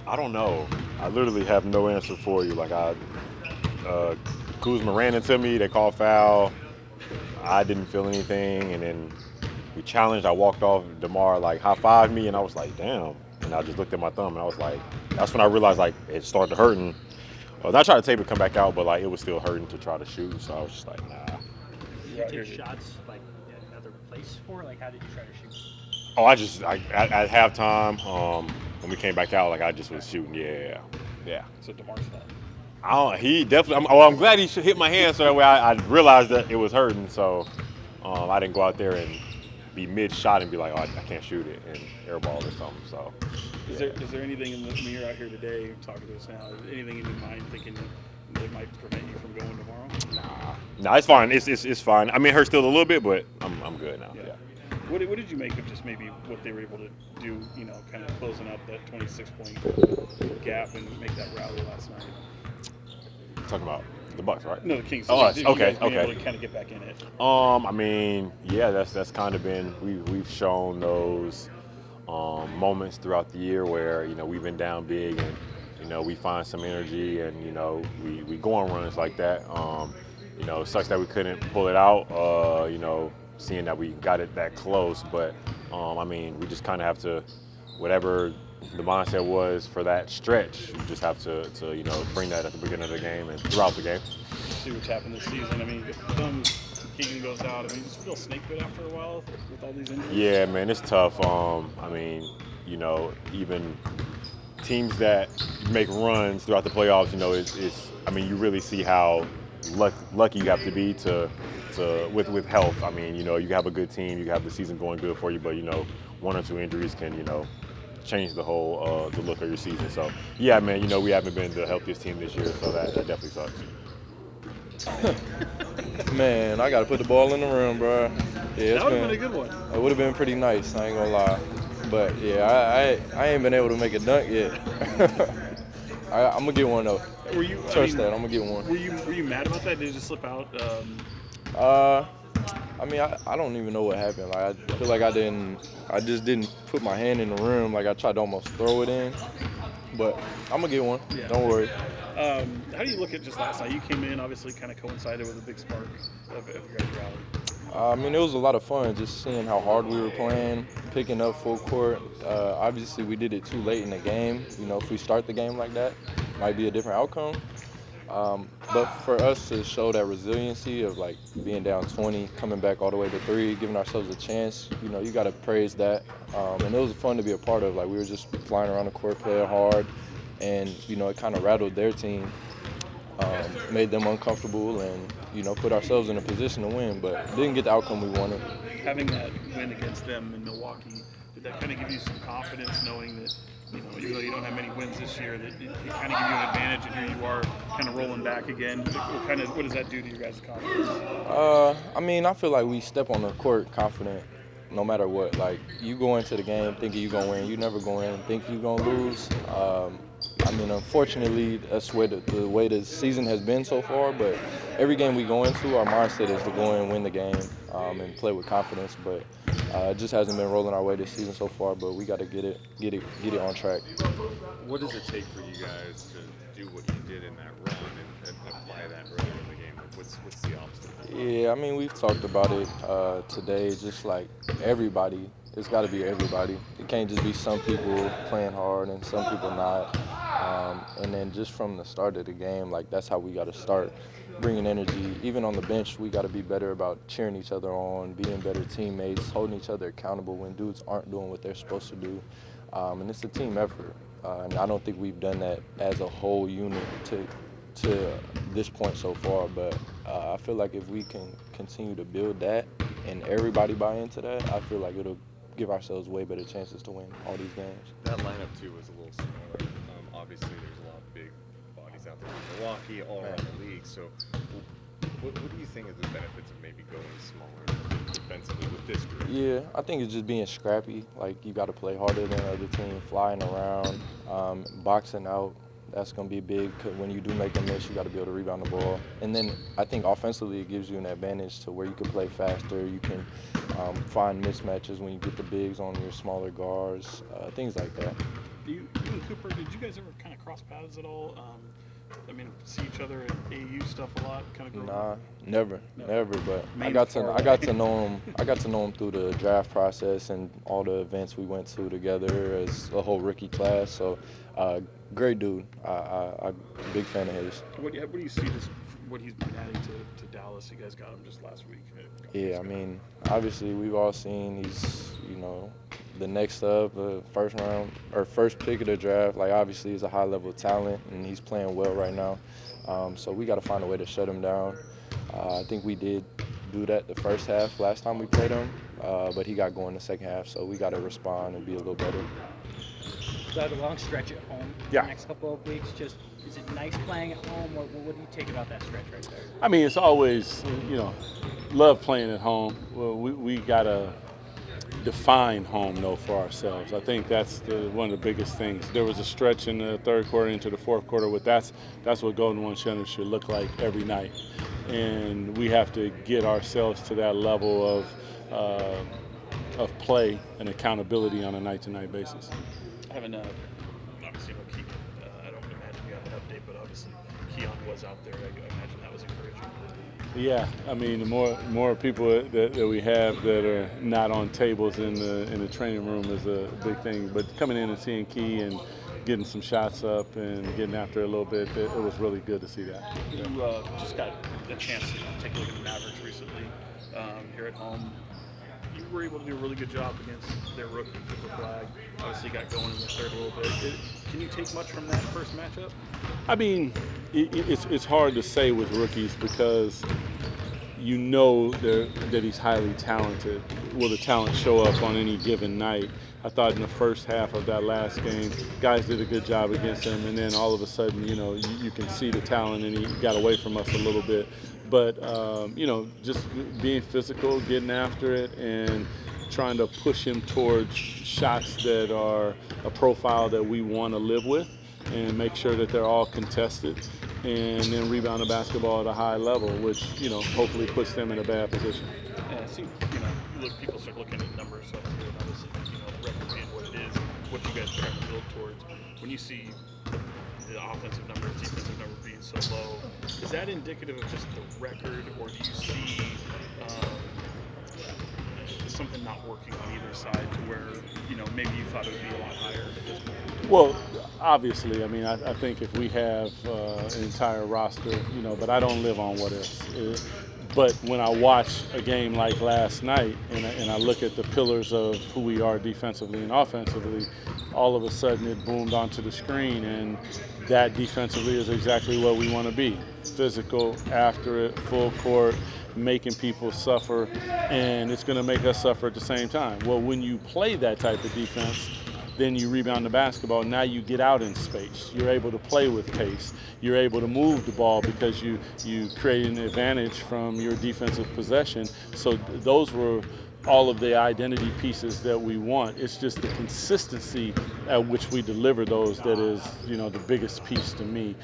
I don't know. I literally have no answer for you. Uh, Kuzma ran into me. They called foul. I didn't feel anything, and then we challenged. I walked off. DeMar like high fived me, and I was like, damn. And I just looked at my thumb, and I was like, that's when I realized like it started hurting. I tried to tape it, come back out, but like it was still hurting to try to shoot. So I was just like, nah. Did you take shots like at another place for? Like, how did you try to shoot? Oh, at halftime, when we came back out, like I just was shooting. Yeah, yeah. So DeMar's fault. I don't, he definitely. I'm glad he hit my hand so that way I realized that it was hurting. So I didn't go out there and be mid shot and be like, oh, I can't shoot it and airball or something. So Is yeah. there anything in the, when you're out here today talking to us now? Is there anything in your mind thinking that might prevent you from going tomorrow? Nah, it's fine. It's fine. I mean, it hurts still a little bit, but I'm good now. Yeah. Yeah. What did you make of just maybe what they were able to do? You know, kind of closing up that 26-point gap and make that rally last night. Talking about the Bucks, right? No, the Kings. Oh, us. You Okay, guys being okay. able to kind of get back in it. I mean, yeah, that's kind of been we've shown those moments throughout the year where we've been down big and we find some energy and we go on runs like that. It sucks that we couldn't pull it out. Seeing that we got it that close, but I mean, we just kind of have to whatever the mindset was for that stretch. You just have to bring that at the beginning of the game and throughout the game. See what's happened this season. I mean, Keegan goes out. I mean, you just feel snake bit after a while with all these injuries. Yeah, man, it's tough. I mean, even teams that make runs throughout the playoffs, it's I mean, you really see how lucky you have to be to with health. I mean, you have a good team, you have the season going good for you, but one or two injuries can change the whole the look of your season. So yeah, man, we haven't been the healthiest team this year, so that definitely sucks. Man, I got to put the ball in the rim, bro. Yeah, That would have been a good one. It would have been pretty nice. I ain't gonna lie, but yeah, I ain't been able to make a dunk yet. I'm gonna get one though. Were you? Trust that. I'm gonna get one. Were you mad about that? Did it just slip out? I mean, I don't even know what happened. Like, I feel like I just didn't put my hand in the rim. Like, I tried to almost throw it in. But I'm going to get one. Yeah. Don't worry. How do you look at just last night? You came in, obviously kind of coincided with a big spark of your guys' rally. I mean, it was a lot of fun just seeing how hard we were playing, picking up full court. Obviously, we did it too late in the game. If we start the game like that, it might be a different outcome. But for us to show that resiliency of like being down 20, coming back all the way to 3, giving ourselves a chance, you got to praise that. And it was fun to be a part of. Like we were just flying around the court, playing hard, and it kind of rattled their team, made them uncomfortable, and put ourselves in a position to win. But didn't get the outcome we wanted. Having that win against them in Milwaukee, did that kind of give you some confidence, knowing that? Even though you don't have many wins this year, that it kind of give you an advantage, and here you are kind of rolling back again. What does that do to your guys' confidence? I mean, I feel like we step on the court confident no matter what. Like, you go into the game thinking you're going to win. You never go in thinking you're going to lose. I mean, unfortunately, that's the way the season has been so far. But every game we go into, our mindset is to go in and win the game and play with confidence. But it just hasn't been rolling our way this season so far. But we got to get it on track. What does it take for you guys to do what you did in that run and apply that early in the game? What's the obstacle? Yeah, I mean, we've talked about it today. Just like everybody, it's got to be everybody. It can't just be some people playing hard and some people not. And then just from the start of the game, like that's how we got to start bringing energy. Even on the bench, we got to be better about cheering each other on, being better teammates, holding each other accountable when dudes aren't doing what they're supposed to do. And it's a team effort. And I don't think we've done that as a whole unit to this point so far. But I feel like if we can continue to build that and everybody buy into that, I feel like it'll give ourselves way better chances to win all these games. That lineup, too, was a little smaller. Obviously, there's a lot of big bodies out there in Milwaukee, all around the league. So what do you think is the benefits of maybe going smaller defensively with this group? Yeah, I think it's just being scrappy. Like, you got to play harder than the other team, flying around, boxing out. That's going to be big because when you do make a miss, you got to be able to rebound the ball. And then I think offensively it gives you an advantage to where you can play faster. You can find mismatches when you get the bigs on your smaller guards, things like that. You and Cooper, did you guys ever kind of cross paths at all? I mean, see each other at AU stuff a lot, kind of growing up? Never. But Maine I got far to away. know him. I got to know him through the draft process and all the events we went to together as a whole rookie class. So, great dude. I'm a big fan of his. What do you see what he's been adding to Dallas? You guys got him just last week. Yeah, I mean, obviously we've all seen he's, the next up, first pick of the draft. Like, obviously he's a high level talent and he's playing well right now. So we got to find a way to shut him down. I think we did do that the first half last time we played him, but he got going the second half. So we got to respond and be a little better. So I have a long stretch at home Yeah. the next couple of weeks. Just, is it nice playing at home, or what do you take about that stretch right there? I mean, it's always, love playing at home. Well, we got to define home, though, for ourselves. I think that's one of the biggest things. There was a stretch in the third quarter into the fourth quarter where that's what Golden One Center should look like every night. And we have to get ourselves to that level of play and accountability on a night-to-night basis. Having obviously, Keon, I don't imagine you have an update, but obviously Keon was out there. I imagine that was encouraging. Yeah, I mean, the more people that we have that are not on tables in the training room is a big thing. But coming in and seeing Key and getting some shots up and getting after it a little bit, it was really good to see that. You just got a chance to take a look at the Mavericks recently here at home. You were able to do a really good job against their rookie, Cooper Flag. Obviously got going in the third a little bit. Can you take much from that first matchup? I mean, it's hard to say with rookies because you know that he's highly talented. Will the talent show up on any given night? I thought in the first half of that last game, guys did a good job against him, and then all of a sudden, you can see the talent, and he got away from us a little bit. But, just being physical, getting after it, and trying to push him towards shots that are a profile that we want to live with and make sure that they're all contested, and then rebound the basketball at a high level, which, hopefully puts them in a bad position. Yeah, I see, people start looking at numbers up here, and obviously, the record being what it is, what you guys are trying to build towards. When you see the offensive numbers, defensive numbers being so low, is that indicative of just the record, or do you see something not working on either side to where, maybe you thought it would be a lot higher at this point? Well, obviously, I mean, I think if we have an entire roster, but I don't live on what ifs. But when I watch a game like last night and I look at the pillars of who we are defensively and offensively, all of a sudden it boomed onto the screen, and that defensively is exactly what we want to be. Physical, after it, full court, making people suffer, and it's going to make us suffer at the same time. Well, when you play that type of defense, then you rebound the basketball. Now you get out in space. You're able to play with pace. You're able to move the ball because you create an advantage from your defensive possession. So those were all of the identity pieces that we want. It's just the consistency at which we deliver those that is, the biggest piece to me.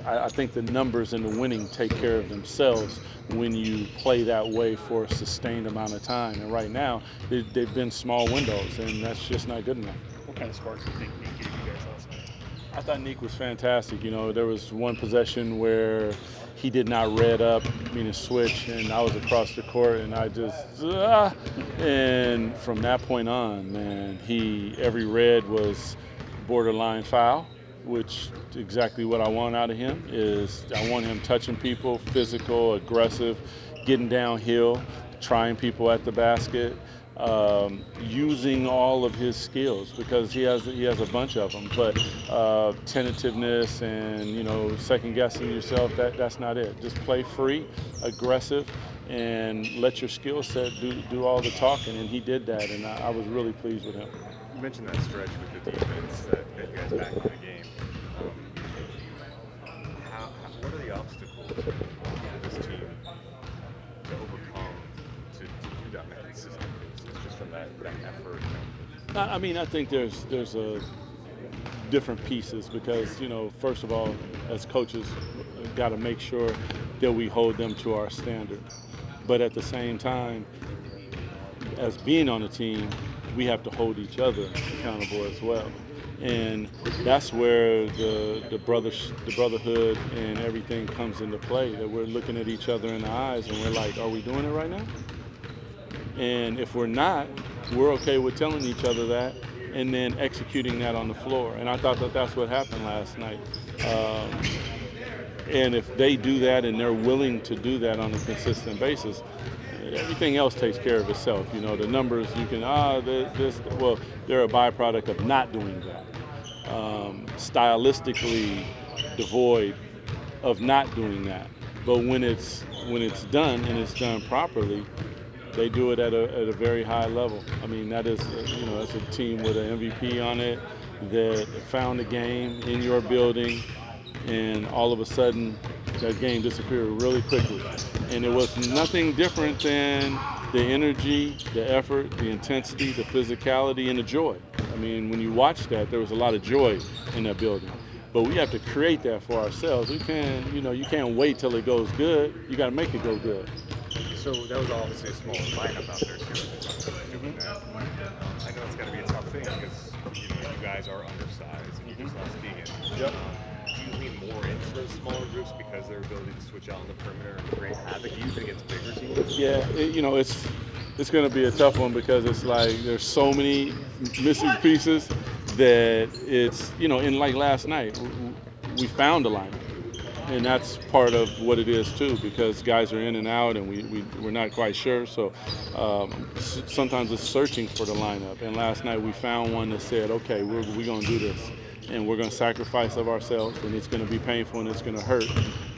I think the numbers and the winning take care of themselves when you play that way for a sustained amount of time. And right now, they've been small windows, and that's just not good enough. What kind of sparks do you think Nique gave you guys last night? I thought Nique was fantastic. There was one possession where he did not red up, meaning switch, and I was across the court, and I just, and from that point on, man, every red was borderline foul, which exactly what I want out of him is I want him touching people, physical, aggressive, getting downhill, trying people at the basket. Using all of his skills because he has a bunch of them, but tentativeness and second guessing yourself, that's not it. Just play free, aggressive, and let your skill set do all the talking, and he did that, and I was really pleased with him. You mentioned that stretch with the defense that you guys back in the game. What are the obstacles for this team to overcome to do that on a consistent basis, just from that effort? I mean, I think there's different pieces because, first of all, as coaches, we've got to make sure that we hold them to our standard. But at the same time, as being on a team, we have to hold each other accountable as well. And that's where the brotherhood and everything comes into play, that we're looking at each other in the eyes and we're like, are we doing it right now? And if we're not, we're okay with telling each other that and then executing that on the floor. And I thought that that's what happened last night. And if they do that and they're willing to do that on a consistent basis, everything else takes care of itself. You know, the numbers, you can, well, they're a byproduct of not doing that. Stylistically devoid of not doing that. But when it's done and it's done properly, they do it at a very high level. I mean, that is, that's a team with an MVP on it that found the game in your building, and all of a sudden that game disappeared really quickly. And it was nothing different than the energy, the effort, the intensity, the physicality, and the joy. I mean, when you watch that, there was a lot of joy in that building. But we have to create that for ourselves. We can't, you can't wait till it goes good. You got to make it go good. So that was obviously a small lineup out there too. Doing that. I know it's got to be a tough thing because you guys are undersized and you just lost Keegan. Yep. Do you lean more into those smaller groups because their ability to switch out on the perimeter and create havoc even against bigger teams? Yeah, it's going to be a tough one because it's like there's so many missing pieces that it's, in like last night, we found a lineup. And that's part of what it is too, because guys are in and out and we're not quite sure. So sometimes it's searching for the lineup. And last night we found one that said, okay, we're going to do this. And we're going to sacrifice of ourselves, and it's going to be painful and it's going to hurt.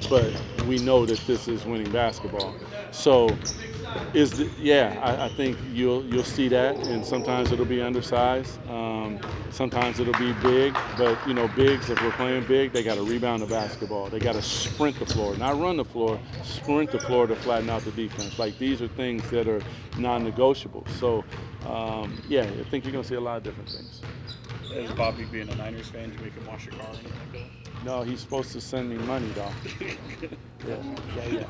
But we know that this is winning basketball. So I think you'll see that, and sometimes it'll be undersized. Sometimes it'll be big, but bigs, if we're playing big, they got to rebound the basketball. They got to sprint the floor, not run the floor, sprint the floor to flatten out the defense. Like, these are things that are non-negotiable. So, I think you're going to see a lot of different things. As Bobby being a Niners fan, did you make him wash your car or anything like that? No, he's supposed to send me money, though. Yeah.